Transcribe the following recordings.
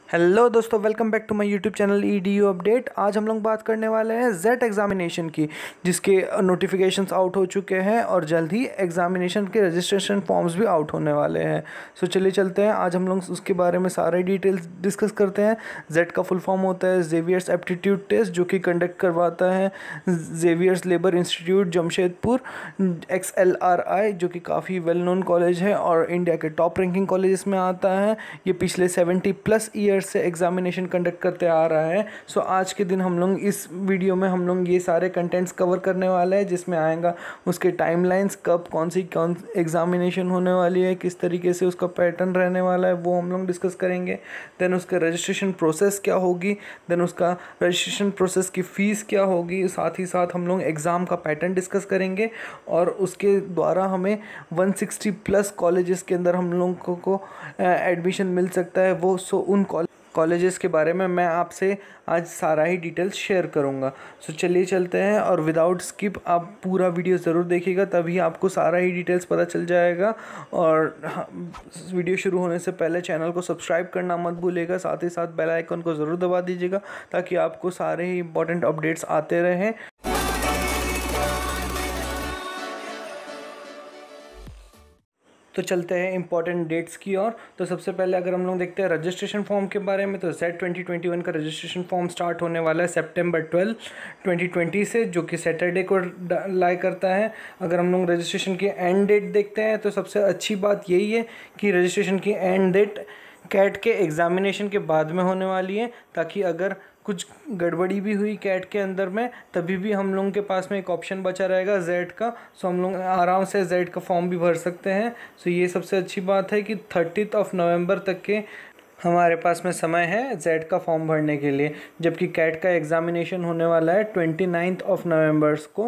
Hello दोस्तों, welcome back to my YouTube channel EDU update. आज हम लोग बात करने वाले हैं जेट एग्जामिनेशन की, जिसके नोटिफिकेशंस आउट हो चुके हैं और जल्द ही एग्जामिनेशन के रजिस्ट्रेशन फॉर्म्स भी आउट होने वाले हैं। सो चलिए चलते हैं, आज हम लोग उसके बारे में सारे डिटेल्स डिस्कस करते हैं। जेट का फुल फॉर्म होता है जेवियर्स एप्टीट्यूड टेस्ट, जो कि कंडक्ट करवाता है Xavier's labour institute Jamshedpur XLRI, जो कि काफ़ी वेल नोन कॉलेज है और इंडिया के टॉप रैंकिंग कॉलेजेस में आता है। ये पिछले 70+ ईयर से एग्जामिनेशन कंडक्ट करते आ रहा है। सो आज के दिन हम लोग इस वीडियो में हम लोग ये सारे कंटेंट्स कवर करने वाले हैं, जिसमें आएगा उसके टाइमलाइंस, कब कौन एग्जामिनेशन होने वाली है, किस तरीके से उसका पैटर्न रहने वाला है, वो हम लोग डिस्कस करेंगे। देन उसका रजिस्ट्रेशन प्रोसेस क्या होगी, देन उसका रजिस्ट्रेशन प्रोसेस की फ़ीस क्या होगी, साथ ही साथ हम लोग एग्ज़ाम का पैटर्न डिस्कस करेंगे और उसके द्वारा हमें 160+ कॉलेजेस के अंदर हम लोगों को एडमिशन मिल सकता है। वो उन कॉलेजेस के बारे में मैं आपसे आज सारा ही डिटेल्स शेयर करूंगा। सो चलिए चलते हैं और विदाउट स्किप आप पूरा वीडियो ज़रूर देखिएगा, तभी आपको सारा ही डिटेल्स पता चल जाएगा। और वीडियो शुरू होने से पहले चैनल को सब्सक्राइब करना मत भूलिएगा, साथ ही साथ बेल आइकन को ज़रूर दबा दीजिएगा ताकि आपको सारे ही इंपॉर्टेंट अपडेट्स आते रहें। तो चलते हैं इंपॉर्टेंट डेट्स की ओर। तो सबसे पहले अगर हम लोग देखते हैं रजिस्ट्रेशन फॉर्म के बारे में, तो जेट 2021 का रजिस्ट्रेशन फॉर्म स्टार्ट होने वाला है सितंबर 12, 2020 से, जो कि सैटरडे को लाई करता है। अगर हम लोग रजिस्ट्रेशन की एंड डेट देखते हैं तो सबसे अच्छी बात यही है कि रजिस्ट्रेशन की एंड डेट कैट के एग्ज़ामिनेशन के बाद में होने वाली है, ताकि अगर कुछ गड़बड़ी भी हुई कैट के अंदर में तभी भी हम लोगों के पास में एक ऑप्शन बचा रहेगा जेड का। सो हम लोग आराम से जेड का फॉर्म भी भर सकते हैं। सो ये सबसे अच्छी बात है कि 30 नवंबर तक के हमारे पास में समय है जेड का फॉर्म भरने के लिए, जबकि कैट का एग्ज़ामिनेशन होने वाला है 29 नवंबर को।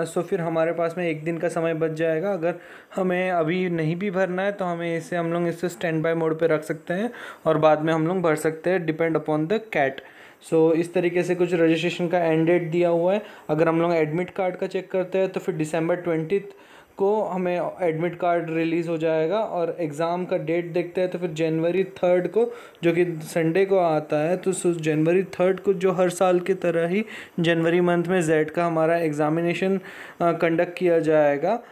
सो फिर हमारे पास में एक दिन का समय बच जाएगा। अगर हमें अभी नहीं भी भरना है तो हम लोग इसे स्टैंड बाय मोड पे रख सकते हैं और बाद में हम लोग भर सकते हैं, डिपेंड अपॉन द कैट। सो इस तरीके से कुछ रजिस्ट्रेशन का एंड डेट दिया हुआ है। अगर हम लोग एडमिट कार्ड का चेक करते हैं तो फिर दिसंबर 20 को हमें एडमिट कार्ड रिलीज़ हो जाएगा, और एग्ज़ाम का डेट देखते हैं तो फिर जनवरी 3 को, जो कि संडे को आता है। तो जनवरी 3 को, जो हर साल की तरह ही जनवरी मंथ में जेड का हमारा एग्ज़ामिनेशन कंडक्ट किया जाएगा।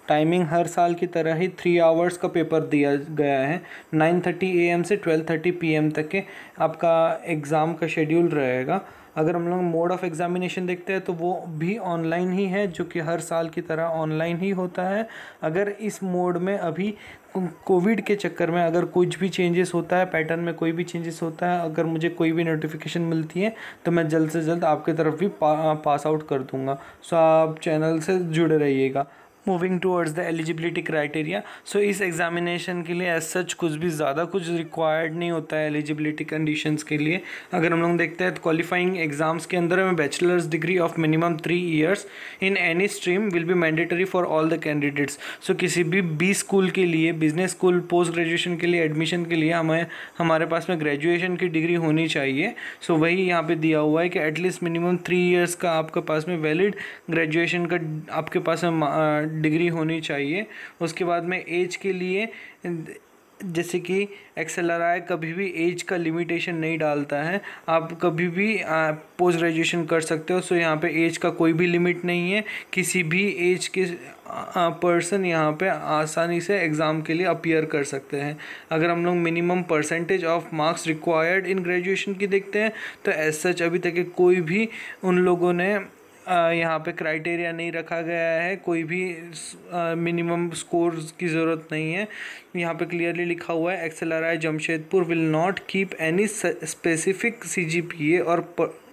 टाइमिंग हर साल की तरह ही 3 आवर्स का पेपर दिया गया है। 9:30 AM से 12:30 PM तक के आपका एग्ज़ाम का शेड्यूल रहेगा। अगर हम लोग मोड ऑफ़ एग्ज़ामिनेशन देखते हैं तो वो भी ऑनलाइन ही है, जो कि हर साल की तरह ऑनलाइन ही होता है। अगर इस मोड में अभी कोविड के चक्कर में अगर कुछ भी चेंजेस होता है, पैटर्न में कोई भी चेंजेस होता है, अगर मुझे कोई भी नोटिफिकेशन मिलती है तो मैं जल्द से जल्द आपकी तरफ भी पास आउट कर दूँगा। सो आप चैनल से जुड़े रहिएगा। Moving towards the eligibility criteria. So इस एग्जामिनेशन के लिए एज सच कुछ भी ज़्यादा कुछ रिक्वायर्ड नहीं होता है एलिजिबिलिटी कंडीशंस के लिए। अगर हम लोग देखते हैं तो क्वालिफाइंग एग्जाम्स के अंदर में bachelor's degree of minimum 3 years in any stream will be mandatory for all the candidates. So किसी भी बी स्कूल के लिए, बिजनेस स्कूल, पोस्ट ग्रेजुएशन के लिए एडमिशन के लिए हमारे पास में ग्रेजुएशन की डिग्री होनी चाहिए। सो वही यहाँ पे दिया हुआ है कि एटलीस्ट मिनिमम 3 ईयर्स का आपके पास में वैलिड ग्रेजुएशन का आपके पास में डिग्री होनी चाहिए। उसके बाद में एज के लिए, जैसे कि XLRI कभी भी एज का लिमिटेशन नहीं डालता है, आप कभी भी पोस्ट ग्रेजुएशन कर सकते हो। सो यहाँ पे एज का कोई भी लिमिट नहीं है, किसी भी एज के पर्सन यहाँ पे आसानी से एग्ज़ाम के लिए अपीयर कर सकते हैं। अगर हम लोग minimum percentage of marks required in graduation की देखते हैं तो एज सच अभी तक कोई भी उन लोगों ने यहाँ पे क्राइटेरिया नहीं रखा गया है, कोई भी मिनिमम स्कोर्स की ज़रूरत नहीं है। यहाँ पे क्लियरली लिखा हुआ है XLRI Jamshedpur will not keep any specific CGPA or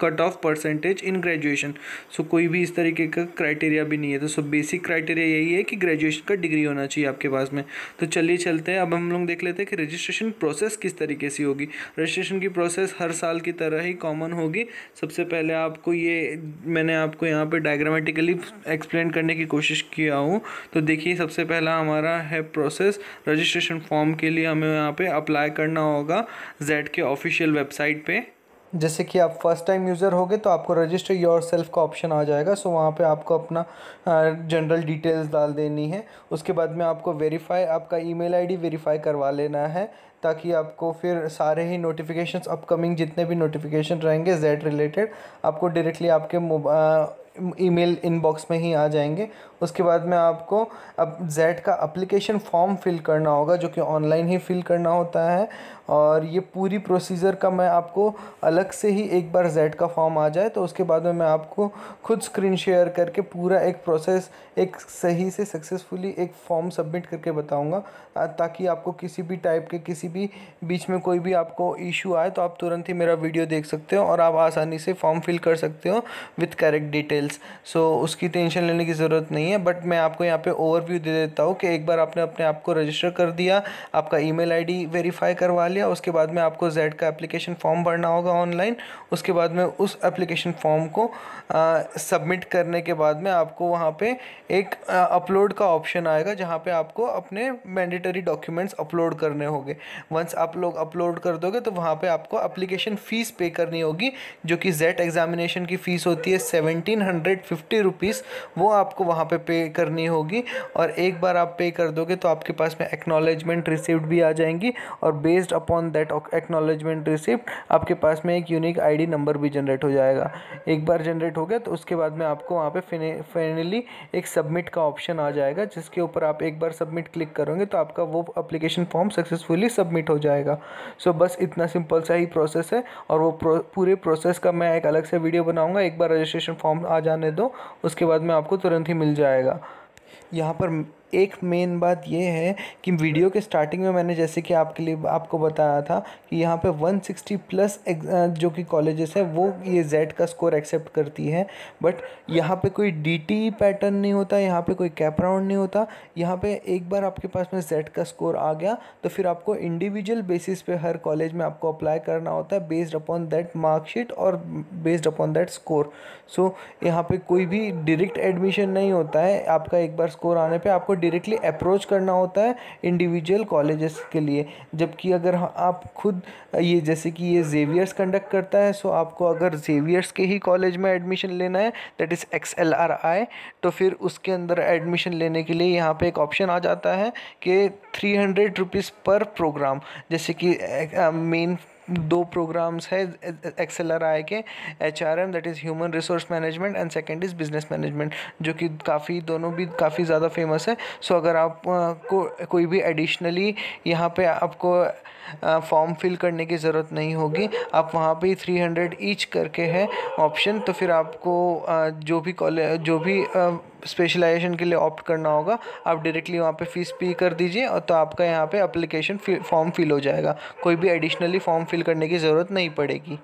cut off percentage in graduation. So कोई भी इस तरीके का क्राइटेरिया भी नहीं है। तो सो बेसिक क्राइटेरिया यही है कि ग्रेजुएशन का डिग्री होना चाहिए आपके पास में। तो चलिए चलते हैं, अब हम लोग देख लेते हैं कि रजिस्ट्रेशन प्रोसेस किस तरीके से होगी। रजिस्ट्रेशन की प्रोसेस हर साल की तरह ही कॉमन होगी। सबसे पहले आपको मैंने आपको यहाँ पे डायग्रामेटिकली एक्सप्लेन करने की कोशिश किया हूँ। तो देखिए, सबसे पहला हमारा है प्रोसेस। रजिस्ट्रेशन फॉर्म के लिए हमें यहाँ पे अप्लाई करना होगा जेड के ऑफिशियल वेबसाइट पे। जैसे कि आप फर्स्ट टाइम यूज़र होगे तो आपको रजिस्टर योर सेल्फ का ऑप्शन आ जाएगा। सो वहाँ पे आपको अपना जनरल डिटेल्स डाल देनी है। उसके बाद में आपको आपका ईमेल आईडी वेरीफाई करवा लेना है। ताकि आपको फिर सारे ही नोटिफिकेशंस अपकमिंग जितने भी नोटिफिकेशन रहेंगे जेड रिलेटेड आपको डायरेक्टली आपके ईमेल इनबॉक्स में ही आ जाएंगे। उसके बाद में आपको अब जेड का एप्लीकेशन फॉर्म फिल करना होगा, जो कि ऑनलाइन ही फिल करना होता है। और ये पूरी प्रोसीजर का मैं आपको अलग से ही एक बार जेड का फॉर्म आ जाए तो उसके बाद में मैं आपको खुद स्क्रीन शेयर करके पूरा एक प्रोसेस एक सही से सक्सेसफुली एक फॉर्म सबमिट करके बताऊंगा, ताकि आपको किसी भी टाइप के किसी भी बीच में कोई भी आपको इशू आए तो आप तुरंत ही मेरा वीडियो देख सकते हो और आप आसानी से फॉर्म फिल कर सकते हो विथ करेक्ट डिटेल्स। सो उसकी टेंशन लेने की ज़रूरत नहीं है। बट मैं आपको यहाँ पे ओवरव्यू दे देता हूँ कि एक बार आपने अपने आप को रजिस्टर कर दिया, आपका ईमेल आईडी वेरीफाई करवा लिया, उसके बाद में आपको जेड का एप्लीकेशन फॉर्म भरना होगा ऑनलाइन। उसके बाद में उस एप्लीकेशन फॉर्म को सबमिट करने के बाद में आपको वहाँ पे एक अपलोड का ऑप्शन आएगा, जहाँ पे आपको अपने मैंडेटरी डॉक्यूमेंट्स अपलोड करने होंगे। वंस आप लोग अपलोड कर दोगे तो वहाँ पे आपको एप्लीकेशन फ़ीस पे करनी होगी, जो कि जेड एग्जामिनेशन की फ़ीस होती है 1750 रुपीज़, वो आपको वहाँ पे करनी होगी। और एक बार आप पे कर दोगे तो आपके पास में एक्नॉलेजमेंट रिसिप्ट भी आ जाएंगी और based upon that acknowledgement receipt आपके पास में एक यूनिक आईडी नंबर भी जनरेट हो जाएगा। एक बार जनरेट हो गया तो उसके बाद में आपको वहाँ पे फाइनली एक सबमिट का ऑप्शन आ जाएगा, जिसके ऊपर आप एक बार सबमिट क्लिक करोगे तो आपका वो एप्लीकेशन फॉर्म सक्सेसफुली सबमिट हो जाएगा। सो बस इतना सिंपल सा ही प्रोसेस है और वो पूरे प्रोसेस का मैं एक अलग से वीडियो बनाऊंगा। एक बार रजिस्ट्रेशन फॉर्म आ जाने दो, उसके बाद में आपको तुरंत ही मिल जाएगा। यहाँ पर एक मेन बात ये है कि वीडियो के स्टार्टिंग में मैंने जैसे कि आपको बताया था कि यहाँ पे 160 प्लस जो कि कॉलेजेस है वो ये जेड का स्कोर एक्सेप्ट करती है। बट यहाँ पे कोई डीटी पैटर्न नहीं होता, यहाँ पे कोई कैप राउंड नहीं होता। यहाँ पे एक बार आपके पास में जेड का स्कोर आ गया तो फिर आपको इंडिविजुअल बेसिस पे हर कॉलेज में आपको अप्लाई करना होता है बेस्ड अपॉन दैट मार्कशीट और बेस्ड अपॉन दैट स्कोर। सो यहाँ पे कोई भी डायरेक्ट एडमिशन नहीं होता है। आपका एक बार स्कोर आने पे आपको डायरेक्टली अप्रोच करना होता है इंडिविजुअल कॉलेजेस के लिए। जबकि अगर आप खुद ये जैसे कि ये जेवियर्स कंडक्ट करता है, सो आपको अगर जेवियर्स के ही कॉलेज में एडमिशन लेना है दैट इज़ XLRI, तो फिर उसके अंदर एडमिशन लेने के लिए यहाँ पे एक ऑप्शन आ जाता है कि 300 रुपीज़ पर प्रोग्राम। जैसे कि मेन दो प्रोग्राम्स है XLRI के, HRM that is human resource management and second is business management, जो कि दोनों भी काफ़ी ज़्यादा फेमस है। सो अगर आप को कोई भी एडिशनली यहाँ पे आपको फॉर्म फिल करने की ज़रूरत नहीं होगी, आप वहाँ पे 300 ईच करके है ऑप्शन। तो फिर आपको जो भी स्पेशलाइजेशन के लिए ऑप्ट करना होगा आप डायरेक्टली वहाँ पे फ़ीस पे कर दीजिए और तो आपका यहाँ पे एप्लीकेशन फॉर्म फिल हो जाएगा। कोई भी एडिशनली फॉर्म फिल करने की ज़रूरत नहीं पड़ेगी।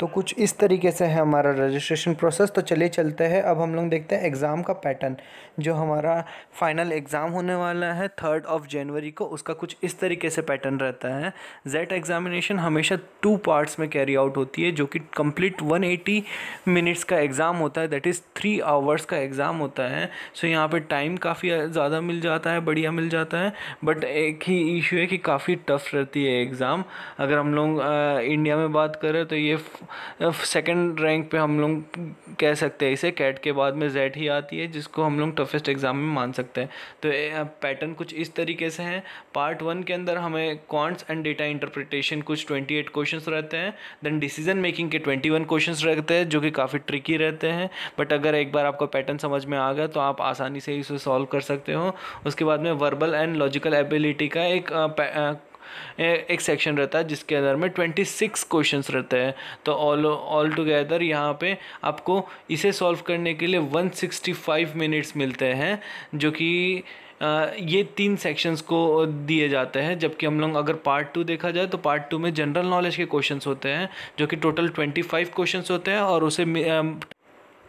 तो कुछ इस तरीके से है हमारा रजिस्ट्रेशन प्रोसेस। तो चलिए चलते हैं, अब हम लोग देखते हैं एग्ज़ाम का पैटर्न। जो हमारा फाइनल एग्ज़ाम होने वाला है 3 जनवरी को, उसका कुछ इस तरीके से पैटर्न रहता है। जेड एग्ज़ामिनेशन हमेशा 2 पार्ट्स में कैरी आउट होती है, जो कि कंप्लीट 180 मिनट्स का एग्ज़ाम होता है, दैट इज़ 3 आवर्स का एग्ज़ाम होता है। सो यहाँ पे टाइम काफ़ी ज़्यादा मिल जाता है, बढ़िया मिल जाता है। बट एक ही इशू है कि काफ़ी टफ रहती है एग्ज़ाम। अगर हम लोग इंडिया में बात करें तो ये सेकंड रैंक पे हम लोग कह सकते हैं इसे, कैट के बाद में जेड ही आती है, जिसको हम लोग टफेस्ट एग्ज़ाम में मान सकते हैं। तो पैटर्न कुछ इस तरीके से है। पार्ट 1 के अंदर हमें क्वांट्स एंड डेटा इंटरप्रिटेशन कुछ 28 क्वेश्चंस रहते हैं। देन डिसीजन मेकिंग के 21 क्वेश्चंस रहते हैं, जो कि काफ़ी ट्रिकी रहते हैं। बट अगर एक बार आपको पैटर्न समझ में आ गया तो आप आसानी से इसे सॉल्व कर सकते हो। उसके बाद में वर्बल एंड लॉजिकल एबिलिटी का एक सेक्शन रहता है, जिसके अंदर में 26 क्वेश्चंस रहते हैं। तो ऑल टुगेदर यहाँ पे आपको इसे सॉल्व करने के लिए 165 मिनट्स मिलते हैं, जो कि ये 3 सेक्शंस को दिए जाते हैं। जबकि हम लोग अगर पार्ट 2 देखा जाए तो पार्ट 2 में जनरल नॉलेज के क्वेश्चंस होते हैं, जो कि टोटल 25 क्वेश्चंस होते हैं और उसे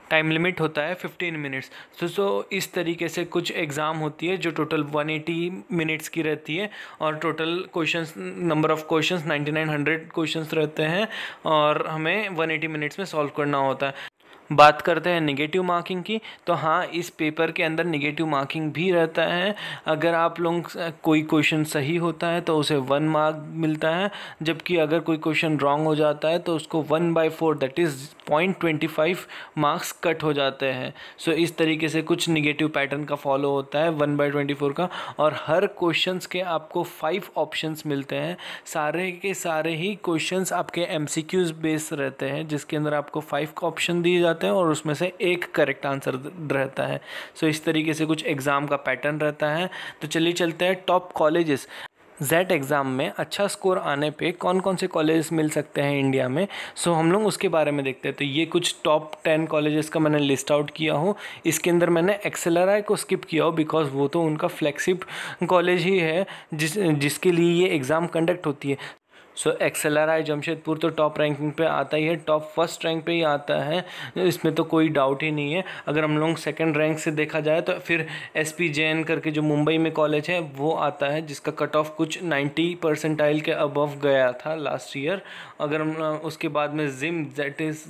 टाइम लिमिट होता है 15 मिनट्स। सो इस तरीके से कुछ एग्ज़ाम होती है जो टोटल 180 मिनट्स की रहती है और total questions number of questions 9900 questions रहते हैं और हमें 180 मिनट्स में सॉल्व करना होता है। बात करते हैं नेगेटिव मार्किंग की, तो हाँ, इस पेपर के अंदर नेगेटिव मार्किंग भी रहता है। अगर आप लोग कोई क्वेश्चन सही होता है तो उसे 1 मार्क मिलता है, जबकि अगर कोई क्वेश्चन रॉन्ग हो जाता है तो उसको 1/4 दैट इज़ 0.25 मार्क्स कट हो जाते हैं। सो इस तरीके से कुछ नेगेटिव पैटर्न का फॉलो होता है 1/24 का। और हर क्वेश्चंस के आपको 5 ऑप्शंस मिलते हैं। सारे के सारे ही क्वेश्चंस आपके MCQs बेस रहते हैं, जिसके अंदर आपको 5 ऑप्शन दिए जाते हैं और उसमें से एक करेक्ट आंसर रहता है। सो इस तरीके से कुछ एग्ज़ाम का पैटर्न रहता है। तो चलिए चलते हैं टॉप कॉलेजेस। जेट एग्ज़ाम में अच्छा स्कोर आने पे कौन कौन से कॉलेजेस मिल सकते हैं इंडिया में, सो हम लोग उसके बारे में देखते हैं। तो ये कुछ टॉप 10 कॉलेजेस का मैंने लिस्ट आउट किया हूँ। इसके अंदर मैंने एक्सेलराई को स्किप किया हो बिकॉज वो तो उनका फ्लैगशिप कॉलेज ही है जिसके लिए ये एग्ज़ाम कंडक्ट होती है। सो एक्सेलराई जमशेदपुर तो टॉप रैंकिंग पे आता ही है, टॉप फर्स्ट रैंक पे ही आता है, इसमें तो कोई डाउट ही नहीं है। अगर हम लोग सेकंड रैंक से देखा जाए तो फिर SP जैन करके जो मुंबई में कॉलेज है वो आता है, जिसका कट ऑफ कुछ 90 परसेंटाइल के अबव गया था लास्ट ईयर। अगर हम उसके बाद में XIM that is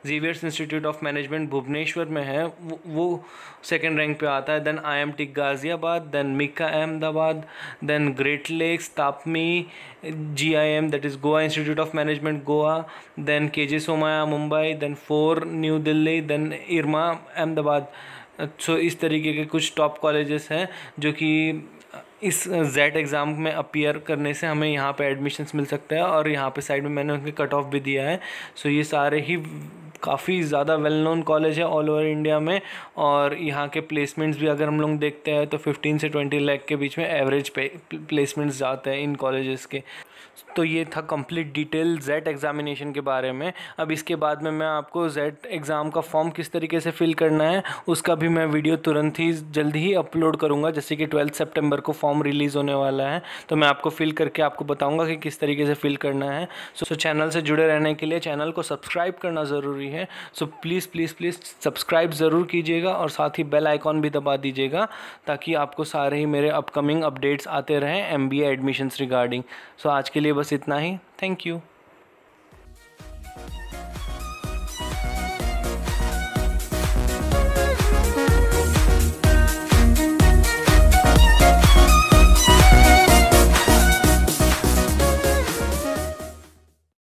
Xavier's Institute of Management Bhubaneswar में है, वो सेकेंड रैंक पे आता है। Then IMT Ghaziabad, then MICA Ahmedabad, then Great Lakes TAPMI, GIM that is Goa Institute of Management Goa, then KJ Somaiya Mumbai, then 4 New Delhi, then IRMA Ahmedabad. So इस तरीके के कुछ टॉप कॉलेजेस हैं जो कि इस जेट एग्ज़ाम में अपीयर करने से हमें यहाँ पे एडमिशन्स मिल सकते हैं। और यहाँ पे साइड में मैंने उनके कट ऑफ भी दिया है। सो ये सारे ही काफ़ी ज़्यादा वेल नोन कॉलेज है ऑल ओवर इंडिया में। और यहाँ के प्लेसमेंट्स भी अगर हम लोग देखते हैं तो 15 से 20 लाख के बीच में एवरेज प्लेसमेंट्स जाते हैं इन कॉलेजेस के। तो ये था कंप्लीट डिटेल जेट एग्ज़ामिनेशन के बारे में। अब इसके बाद में मैं आपको जेट एग्ज़ाम का फॉर्म किस तरीके से फिल करना है उसका भी मैं वीडियो तुरंत ही जल्दी ही अपलोड करूँगा। जैसे कि 12 सितंबर को फॉर्म रिलीज़ होने वाला है, तो मैं आपको फिल करके आपको बताऊँगा कि किस तरीके से फिल करना है। सो चैनल से जुड़े रहने के लिए चैनल को सब्सक्राइब करना ज़रूरी है। So please please please subscribe ज़रूर कीजिएगा और साथ ही बेल आइकॉन भी दबा दीजिएगा ताकि आपको सारे ही मेरे अपकमिंग अपडेट्स आते रहें MBA एडमिशन्स रिगार्डिंग। सो आज के लिए बस इतना ही। Thank you.